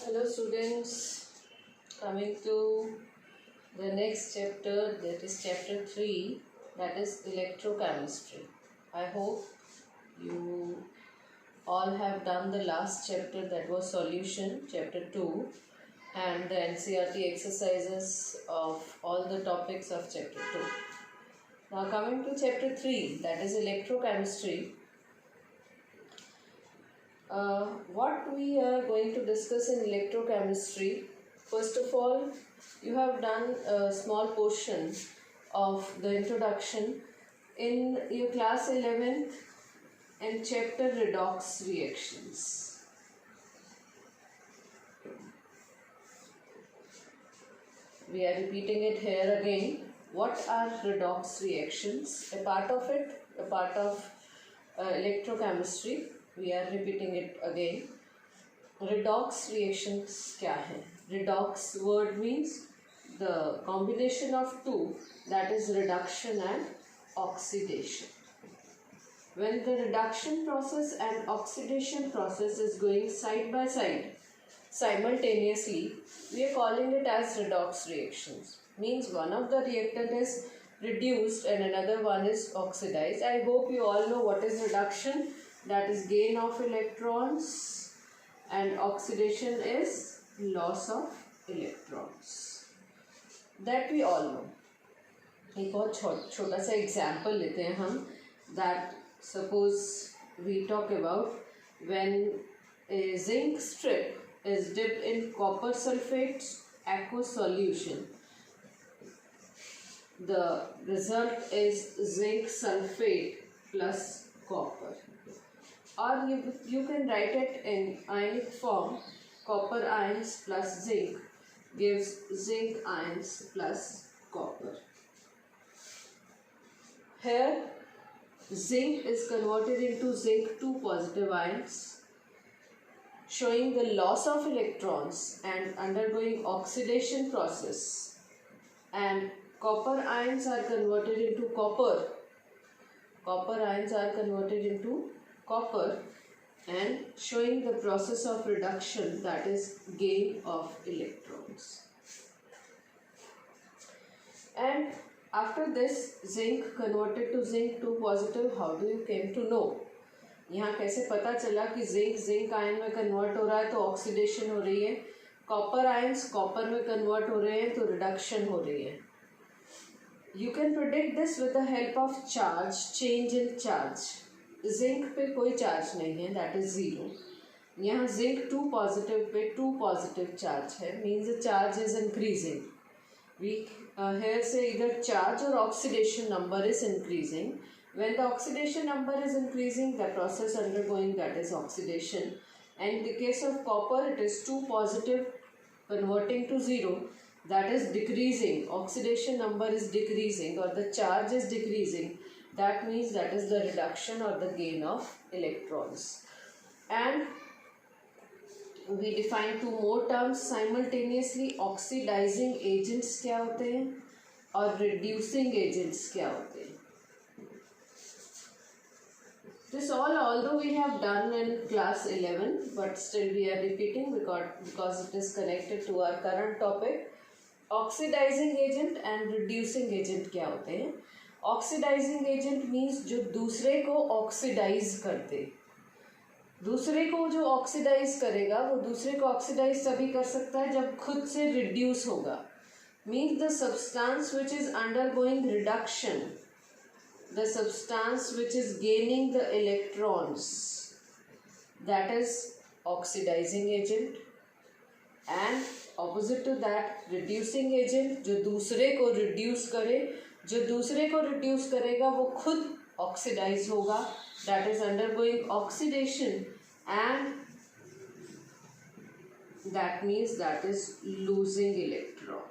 Hello students, coming to the next chapter, that is chapter 3, that is electrochemistry. I hope you all have done the last chapter, that was solution, chapter 2, and the NCERT exercises of all the topics of chapter 2. Now coming to chapter 3, that is electrochemistry. What we are going to discuss in electrochemistry, first of all, you have done a small portion of the introduction in your class 11th and chapter redox reactions. We are repeating it here again. What are redox reactions? A part of it, a part of electrochemistry. We are repeating it again. Redox reactions क्या है? Redox word means the combination of two, that is reduction and oxidation. When the reduction process and oxidation process is going side by side simultaneously, we are calling it as redox reactions. Means one of the reactant is reduced and another one is oxidized. I hope you all know what is reduction. That is gain of electrons, and oxidation is loss of electrons. That we all know. एक बहुत छोटा सा example लेते हैं हम. That suppose we talk about when a zinc strip is dipped in copper sulfate aqueous solution. The result is zinc sulfate plus copper. Or you can write it in ionic form. Copper ions plus zinc gives zinc ions plus copper. Here zinc is converted into zinc 2 positive ions, showing the loss of electrons and undergoing oxidation process, and copper ions are converted into copper. Copper ions are converted into copper and showing the process of reduction, that is gain of electrons. And after this zinc converted to zinc 2 positive, how do you came to know? यहाँ कैसे पता चला कि zinc ion में convert हो रहा है तो ऑक्सीडेशन हो रही है, कॉपर आयंस कॉपर में कन्वर्ट हो रहे हैं तो रिडक्शन हो रही है. You can predict this with the help of charge, change in charge. Zinc पे कोई चार्ज नहीं है, दैट इज ज़ीरो. यहाँ जिंक 2 पॉजिटिव पे 2 पॉजिटिव चार्ज है, means the charge is increasing. We here से इधर चार्ज और oxidation number is increasing. When the oxidation number is increasing, the process undergoing that is oxidation. And in the case of copper it is 2 positive converting to zero, that is decreasing. Oxidation number is decreasing or the charge is decreasing. That means that is the reduction or the gain of electrons. And we define two more terms simultaneously. Oxidizing agents क्या होते हैं और reducing agents क्या होते हैं. This all, although we have done in class 11, but still we are repeating because it is connected to our current topic. Oxidising agent and reducing agent क्या होते हैं? ऑक्सीडाइजिंग एजेंट मीन्स जो दूसरे को oxidise करते. दूसरे को जो ऑक्सीडाइज करेगा वो दूसरे को ऑक्सीडाइज तभी कर सकता है जब खुद से रिड्यूस होगा. Means the substance which is undergoing reduction, the substance which is gaining the electrons, that is oxidising agent. And opposite to that reducing agent, जो दूसरे को रिड्यूस करे. जो दूसरे को रिड्यूस करेगा वो खुद ऑक्सीडाइज होगा, that is undergoing oxidation and that means that is losing electron.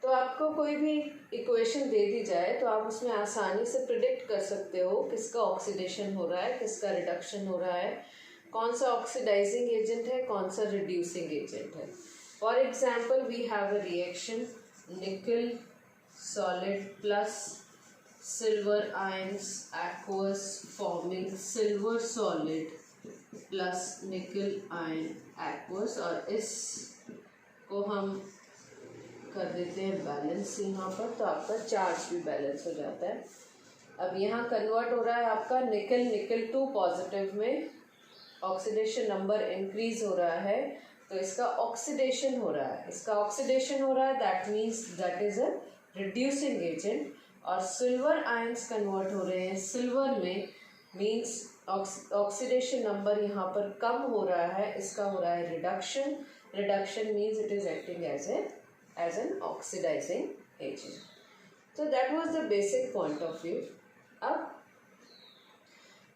तो आपको कोई भी इक्वेशन दे दी जाए तो आप उसमें आसानी से प्रिडिक्ट कर सकते हो किसका ऑक्सीडेशन हो रहा है, किसका रिडक्शन हो रहा है, कौन सा ऑक्सीडाइजिंग एजेंट है, कौन सा रिड्यूसिंग एजेंट है. For example we have a reaction nickel solid plus silver ions aqueous forming silver solid plus nickel ion aqueous, और इस को हम कर देते हैं बैलेंस यहाँ पर, तो आपका चार्ज भी बैलेंस हो जाता है। अब यहाँ कन्वर्ट हो रहा है आपका निकल टू पॉजिटिव में, ऑक्सीडेशन नंबर इंक्रीज हो रहा है, तो इसका ऑक्सीडेशन हो रहा है, that means that is a reducing agent. और सिल्वर आयंस कन्वर्ट हो रहे हैं सिल्वर में, मीन्स ऑक्सीडेशन नंबर यहाँ पर कम हो रहा है, इसका हो रहा है reduction means it is acting as an oxidizing agent. तो that was the basic point of view. अब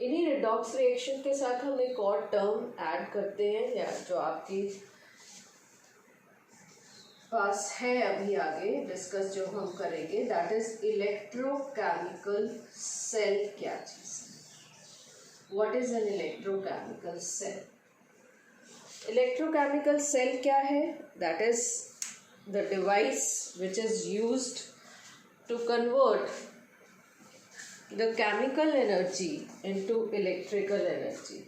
इन्हीं रिडॉक्स रिएक्शन के साथ हम एक और टर्म ऐड करते हैं, या जो आपकी पास है अभी आगे डिस्कस जो हम करेंगे, दैट इज इलेक्ट्रोकेमिकल सेल। क्या चीज, what is an electrochemical cell? Electrochemical cell क्या है? That is the device which is used to convert the chemical energy into electrical energy,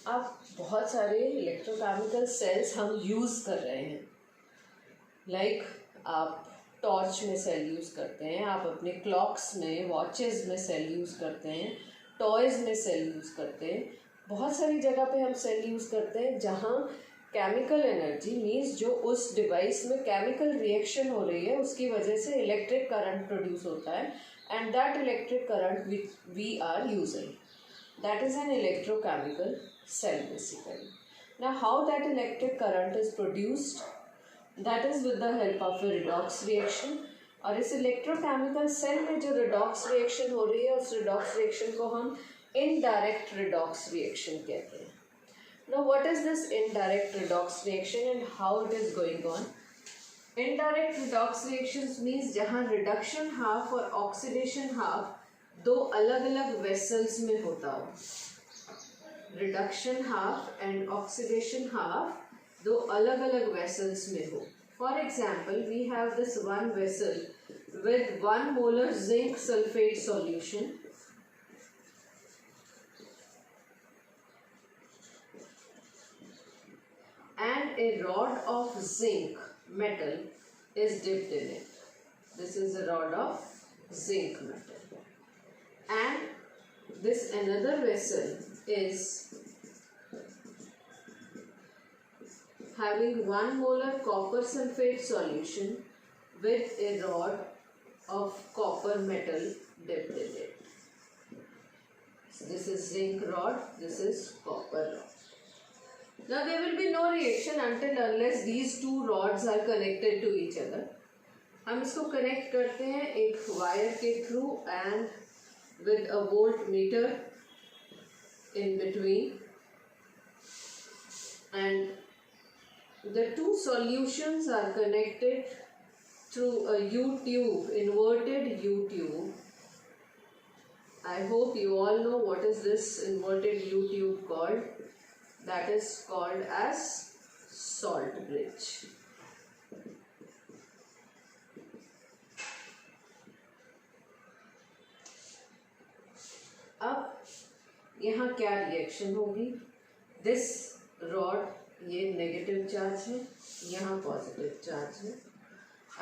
अब बहुत सारे इलेक्ट्रोकेमिकल सेल्स हम यूज़ कर रहे हैं, लाइक आप टॉर्च में सेल यूज़ करते हैं, आप अपने क्लॉक्स में, वॉचेस में सेल यूज़ करते हैं, टॉयज़ में सेल यूज़ करते हैं, बहुत सारी जगह पे हम सेल यूज़ करते हैं जहाँ केमिकल एनर्जी मीन्स जो उस डिवाइस में केमिकल रिएक्शन हो रही है उसकी वजह से इलेक्ट्रिक करंट प्रोड्यूस होता है, and that electric current we are using, that is an electrochemical cell basically. Now how that electric current is produced, that is with the help of a redox reaction. और इस electrochemical cell में जो redox reaction हो रही है उस redox reaction को हम इनडायरेक्ट रिडॉक्स रिएक्शन कहते हैं। Now what is this indirect redox reaction and how it is going on? Indirect redox reactions means जहाँ reduction half और oxidation half दो अलग अलग vessels में होता हो, reduction half and oxidation half दो अलग अलग vessels में हो। For example, we have this one vessel with 1 molar zinc sulfate solution and a rod of zinc metal is dipped in it. This is a rod of zinc metal. And this another vessel is having 1 molar copper sulfate solution with a rod of copper metal dipped in it. So this is zinc rod, this is copper rod. Now there will be no reaction until unless these two rods are connected to each other. हम इसको connect करते हैं एक wire के through and with a volt meter in between, and the two solutions are connected through a U-tube, inverted U-tube. I hope you all know what is this inverted U-tube called. That is called as salt bridge. अब यहाँ क्या reaction होगी? This rod ये negative charge है, यहाँ positive charge है।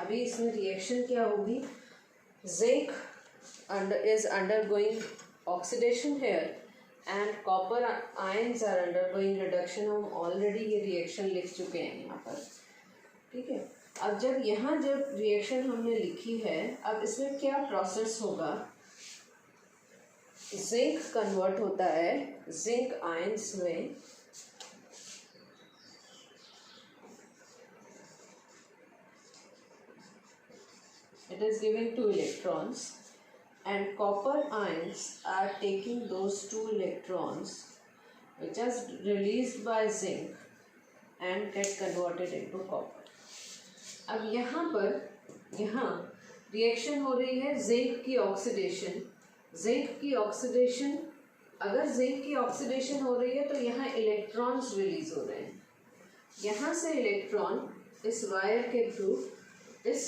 अभी इसमें रिएक्शन क्या होगी? Zinc is undergoing oxidation here and copper ions are undergoing reduction। हम ऑलरेडी ये रिएक्शन लिख चुके हैं यहाँ पर, ठीक है। अब जब रिएक्शन हमने लिखी है, अब इसमें क्या प्रोसेस होगा? जिंक कन्वर्ट होता है जिंक आयंस में, it is giving 2 electrons and copper ions are taking those 2 electrons which are released by zinc and get converted into copper। अब यहाँ रिएक्शन हो रही है जिंक की ऑक्सीडेशन। अगर जिंक की ऑक्सीडेशन हो रही है तो यहाँ इलेक्ट्रॉन्स रिलीज हो रहे हैं। यहाँ से इलेक्ट्रॉन इस वायर के थ्रू इस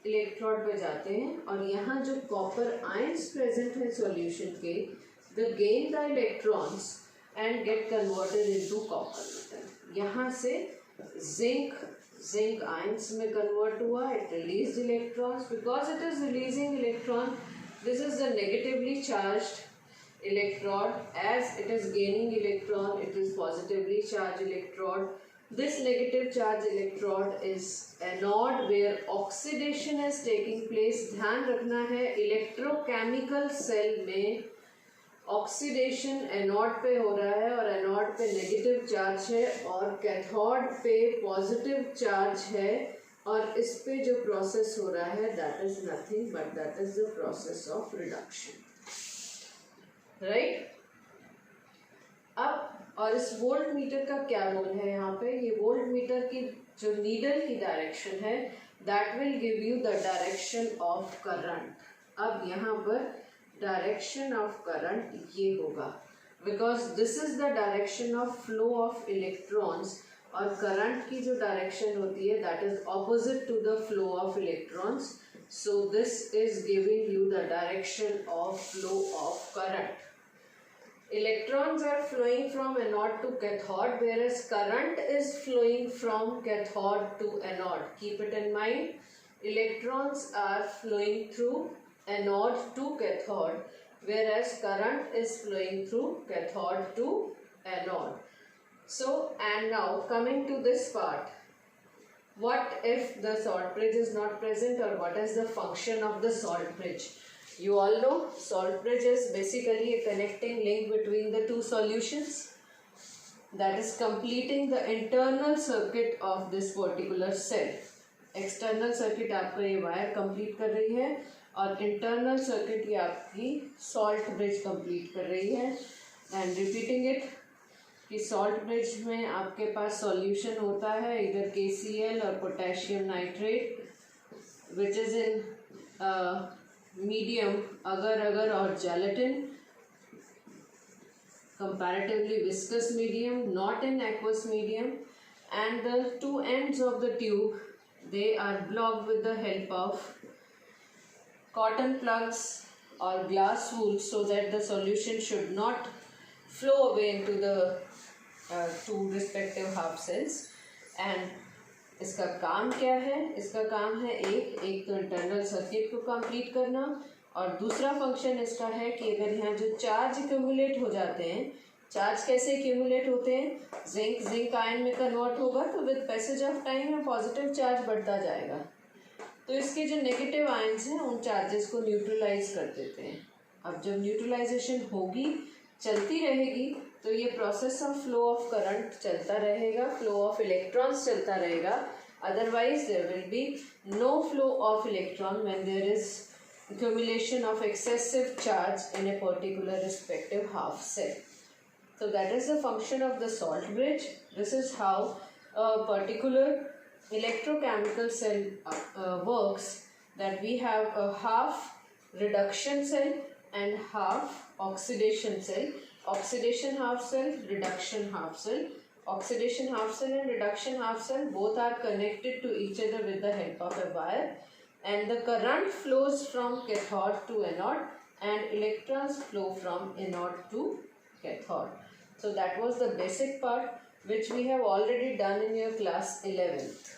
इलेक्ट्रोड पे जाते हैं और यहाँ जो कॉपर आयंस प्रेजेंट है सॉल्यूशन के, the gain the electrons and get converted into copper metal. यहाँ से जिंक आयंस में कन्वर्ट हुआ, it release electrons, because it is releasing electron, this is the negatively charged electrode. As it is gaining electron, it is positively charged electrode. This negative charge electrode is anode where oxidation is taking place. ध्यान रखना है electrochemical cell में oxidation anode पे हो रहा है और anode पे नेगेटिव चार्ज है और कैथोड पे पॉजिटिव चार्ज है, और इस पे जो प्रोसेस हो रहा है that is nothing but that is the process of reduction, right. अब और इस वोल्ट मीटर का क्या रोल है यहाँ पे? ये वोल्ट मीटर की जो नीडल की डायरेक्शन है that will give you the direction of current. अब यहाँ पर डायरेक्शन ऑफ करंट ये होगा, because this is the direction of flow of electrons, और करंट की जो डायरेक्शन होती है that is opposite to the flow of electrons, so this is giving you the direction of flow of current. Electrons are flowing from anode to cathode, whereas current is flowing from cathode to anode. Keep it in mind. Electrons are flowing through anode to cathode, whereas current is flowing through cathode to anode. So, and now coming to this part. What if the salt bridge is not present, or what is the function of the salt bridge? You all know salt bridge is basically a connecting link between the two solutions, that is completing the internal circuit of this particular cell. External circuit आपका ये wire complete कर रही है और internal circuit ये आपकी salt bridge complete कर रही है। And repeating it, कि सॉल्ट ब्रिज में आपके पास सॉल्यूशन होता है इधर KCl और potassium nitrate, which is in medium अगर अगर और gelatin, comparatively viscous medium, not in aqueous medium, and the two ends of the tube they are blocked with the help of cotton plugs or glass wool, so that the solution should not flow away into the two respective half cells. And इसका काम क्या है? इसका काम है एक तो internal circuit को कंप्लीट करना, और दूसरा फंक्शन इसका है कि अगर यहाँ जो चार्ज एक्यूमुलेट हो जाते हैं, चार्ज कैसे एक्यूमुलेट होते हैं? जिंक आयन में कन्वर्ट होगा तो विद पैसेज ऑफ टाइम में पॉजिटिव चार्ज बढ़ता जाएगा, तो इसके जो नेगेटिव आयन्स हैं उन चार्जेस को न्यूट्रलाइज कर देते हैं। अब जब न्यूट्रलाइजेशन होगी, चलती रहेगी, तो ये process of flow of current चलता रहेगा, फ्लो ऑफ इलेक्ट्रॉन्स चलता रहेगा, otherwise there will be no flow of electron when there is accumulation of excessive charge in a particular respective half cell. So that is the function of the salt bridge. This is how a particular electrochemical cell works, that we have a half reduction cell and half oxidation cell. Oxidation half cell, reduction half cell. Oxidation half cell and reduction half cell both are connected to each other with the help of a wire, and the current flows from cathode to anode and electrons flow from anode to cathode. So that was the basic part which we have already done in your class 11th.